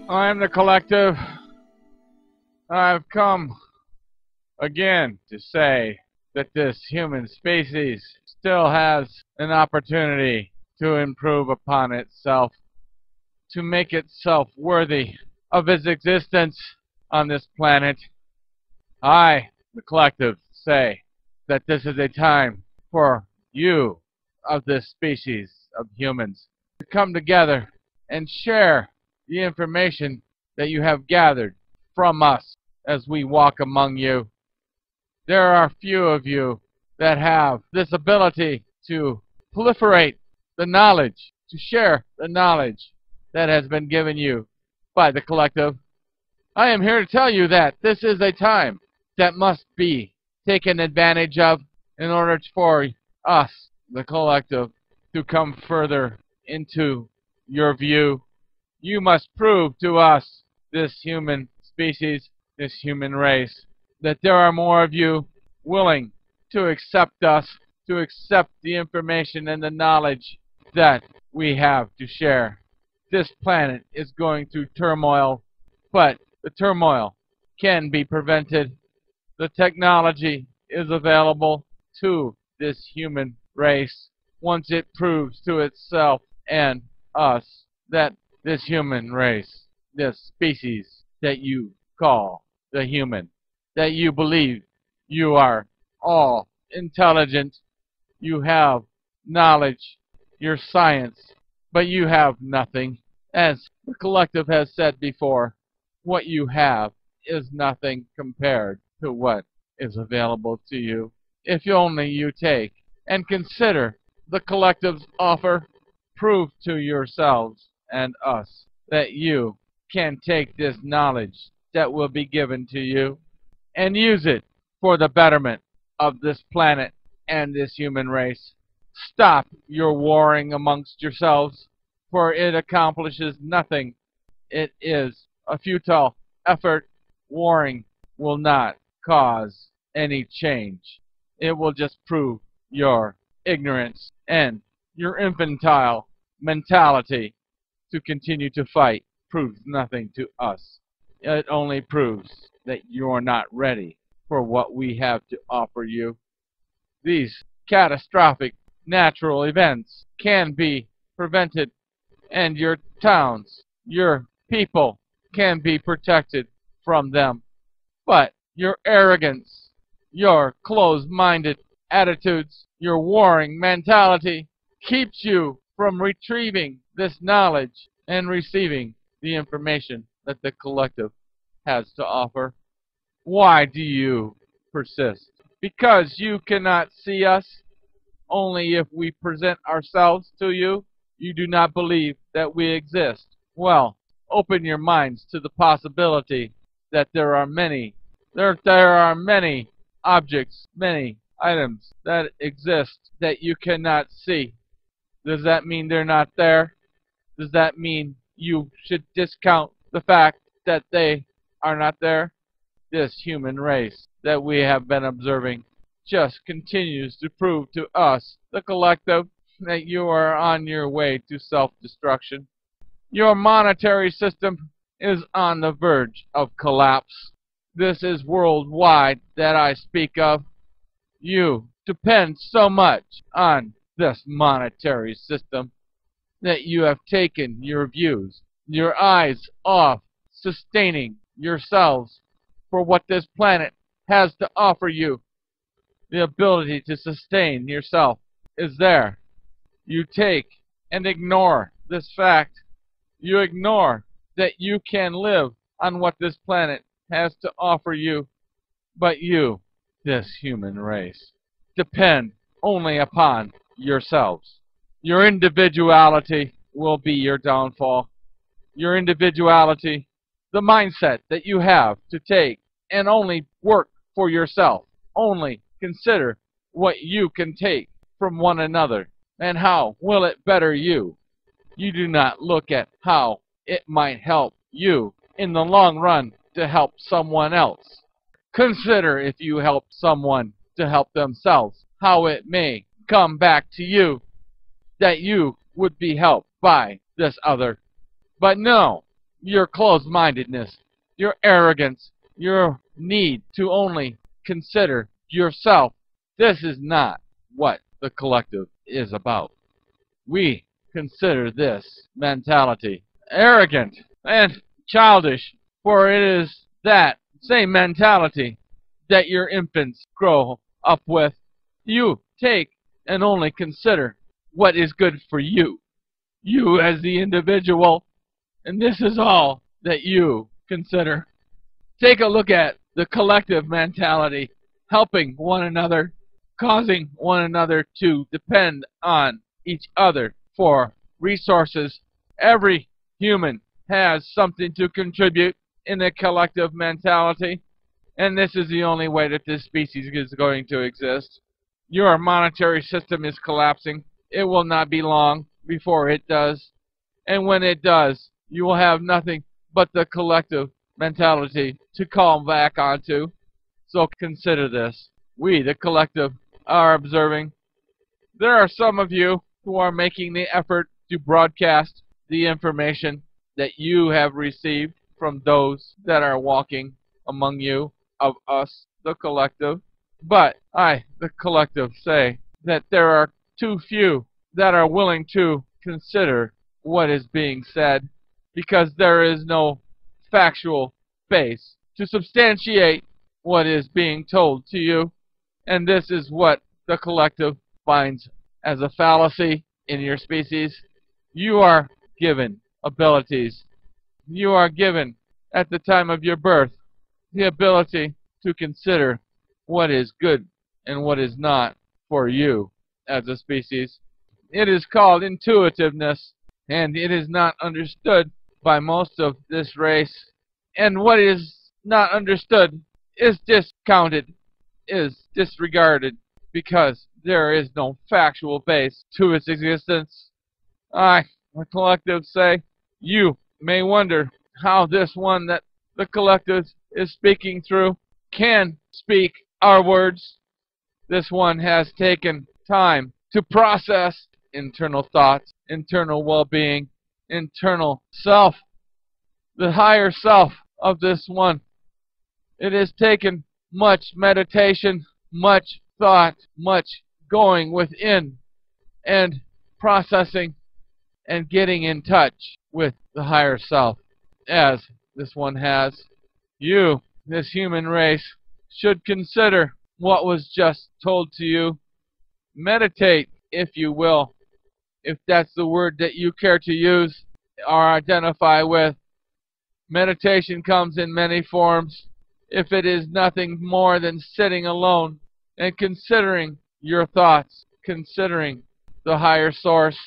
I am the collective. I've come again to say that this human species still has an opportunity to improve upon itself, to make itself worthy of its existence on this planet. I, the collective, say that this is a time for you of this species of humans to come together and share the information that you have gathered from us as we walk among you. There are few of you that have this ability to proliferate the knowledge, to share the knowledge that has been given you by the collective. I am here to tell you that this is a time that must be taken advantage of in order for us, the collective, to come further into your view. You must prove to us, this human species, this human race, that there are more of you willing to accept us, to accept the information and the knowledge that we have to share. This planet is going through turmoil, but the turmoil can be prevented. The technology is available to this human race once it proves to itself and us that this human race, this species that you call the human, that you believe you are all intelligent, you have knowledge, your science, but you have nothing. As the collective has said before, what you have is nothing compared to what is available to you. If only you take and consider the collective's offer, prove to yourselves and us that you can take this knowledge that will be given to you and use it for the betterment of this planet and this human race. Stop your warring amongst yourselves, for it accomplishes nothing. It is a futile effort. Warring will not cause any change. It will just prove your ignorance and your infantile mentality. To continue to fight proves nothing to us. It only proves that you're not ready for what we have to offer you. These catastrophic natural events can be prevented, and your towns, your people can be protected from them. But your arrogance, your closed-minded attitudes, your warring mentality keeps you from retrieving this knowledge and receiving the information that the collective has to offer. Why do you persist? Because you cannot see us. Only if we present ourselves to you, you do not believe that we exist. Well, open your minds to the possibility that there are many objects, many items that exist that you cannot see. Does that mean they're not there? Does that mean you should discount the fact that they are not there? This human race that we have been observing just continues to prove to us, the collective, that you are on your way to self-destruction. Your monetary system is on the verge of collapse. This is worldwide that I speak of. You depend so much on this monetary system that you have taken your views, your eyes off sustaining yourselves for what this planet has to offer you. The ability to sustain yourself is there. You take and ignore this fact. You ignore that you can live on what this planet has to offer you. But you, this human race, depend only upon yourselves. Your individuality will be your downfall. Your individuality, the mindset that you have to take and only work for yourself, only consider what you can take from one another and how will it better you. You do not look at how it might help you in the long run to help someone else. Consider, if you help someone to help themselves, how it may come back to you that you would be helped by this other. But no, your closed-mindedness, your arrogance, your need to only consider yourself. This is not what the collective is about. We consider this mentality arrogant and childish, for it is that same mentality that your infants grow up with. You take and only consider what is good for you, you as the individual, and this is all that you consider. Take a look at the collective mentality, helping one another, causing one another to depend on each other for resources. Every human has something to contribute in a collective mentality, and this is the only way that this species is going to exist. Your monetary system is collapsing. It will not be long before it does, and when it does, you will have nothing but the collective mentality to call back onto. So consider this. We, the collective, are observing. There are some of you who are making the effort to broadcast the information that you have received from those that are walking among you, of us, the collective. But I, the collective, say that there are too few that are willing to consider what is being said, because there is no factual base to substantiate what is being told to you. And this is what the collective finds as a fallacy in your species. You are given abilities. You are given, at the time of your birth, the ability to consider what is good and what is not for you as a species. It is called intuitiveness, and it is not understood by most of this race. And what is not understood is discounted, is disregarded, because there is no factual base to its existence. I, the collective, say, you may wonder how this one that the collective is speaking through can speak our words. This one has taken time to process internal thoughts, internal well-being, internal self, the higher self of this one. It has taken much meditation, much thought, much going within and processing and getting in touch with the higher self, as this one has. You, this human race, should consider what was just told to you. Meditate, if you will, if that's the word that you care to use or identify with. Meditation comes in many forms. If it is nothing more than sitting alone and considering your thoughts, considering the higher source,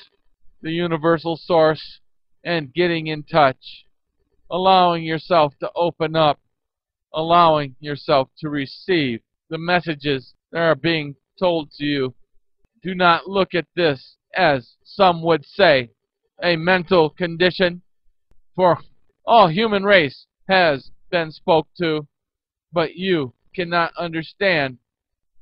the universal source, and getting in touch, allowing yourself to open up, allowing yourself to receive the messages that are being told to you. Do not look at this as some would say a mental condition, for all human race has been spoke to, but you cannot understand.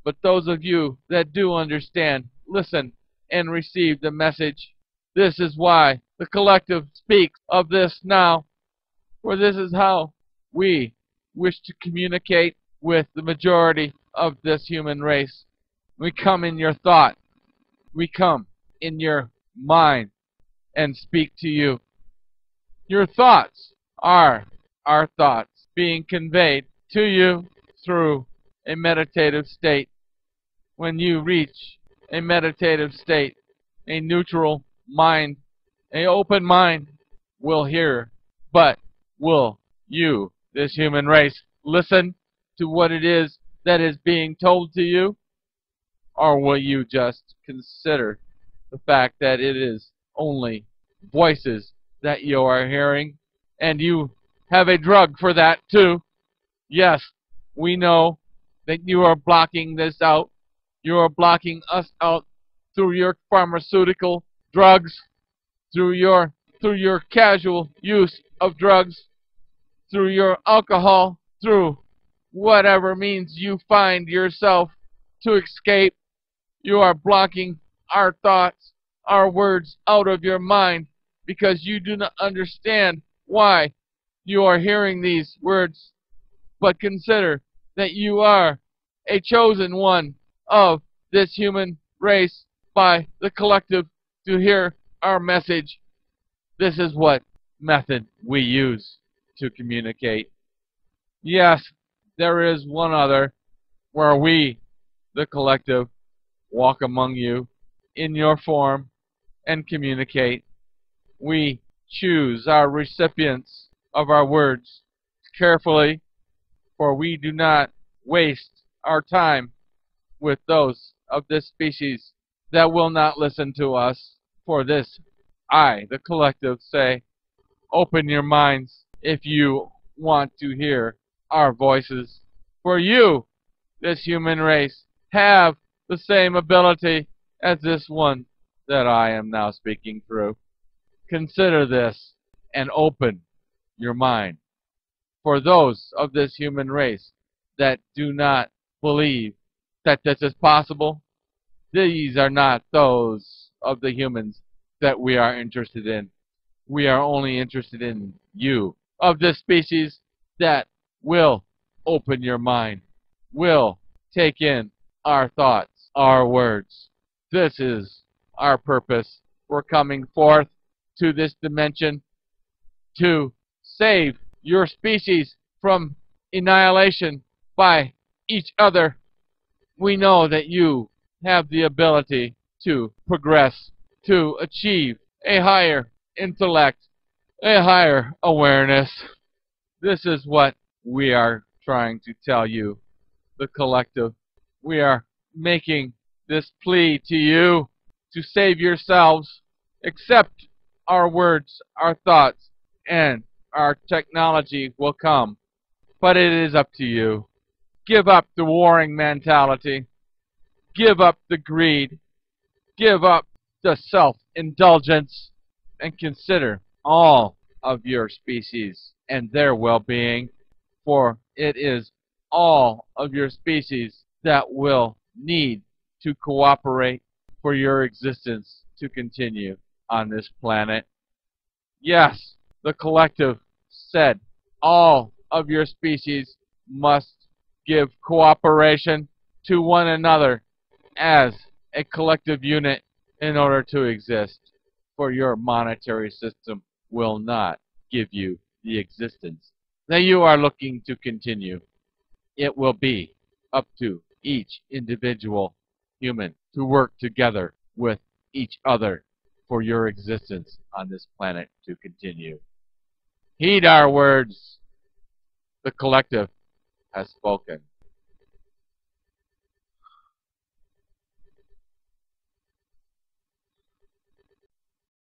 But those of you that do understand, listen and receive the message. This is why the collective speaks of this now, for this is how we wish to communicate with the majority of this human race. We come in your thought. We come in your mind and speak to you. Your thoughts are our thoughts being conveyed to you through a meditative state. When you reach a meditative state, a neutral mind, an open mind will hear. But will you, this human race, listen to what it is that is being told to you? Or will you just consider the fact that it is only voices that you are hearing? And you have a drug for that too. Yes, we know that you are blocking this out. You are blocking us out through your pharmaceutical drugs, through your casual use of drugs, through your alcohol, through whatever means you find yourself to escape. You are blocking our thoughts, our words out of your mind, because you do not understand why you are hearing these words, but consider that you are a chosen one of this human race by the collective to hear our message. This is what method we use to communicate. Yes, there is one other where we, the collective, walk among you in your form and communicate. We choose our recipients of our words carefully, for we do not waste our time with those of this species that will not listen to us. For this, I, the collective, say, open your minds if you want to hear our voices. For you, this human race, have the same ability as this one that I am now speaking through. Consider this and open your mind. For those of this human race that do not believe that this is possible, these are not those of the humans that we are interested in. We are only interested in you, of this species that will open your mind, will take in our thoughts, our words. This is our purpose for coming forth to this dimension, to save your species from annihilation by each other. We know that you have the ability to progress, to achieve a higher intellect, a higher awareness. This is what we are trying to tell you, the collective. We are making this plea to you to save yourselves. Accept our words, our thoughts, and our technology will come. But it is up to you. Give up the warring mentality. Give up the greed. Give up the self-indulgence. And consider all of your species and their well-being. For it is all of your species that will need to cooperate for your existence to continue on this planet. Yes, the collective said all of your species must give cooperation to one another as a collective unit in order to exist. For your monetary system will not give you the existence that you are looking to continue. It will be up to each individual human to work together with each other for your existence on this planet to continue. Heed our words. The collective has spoken.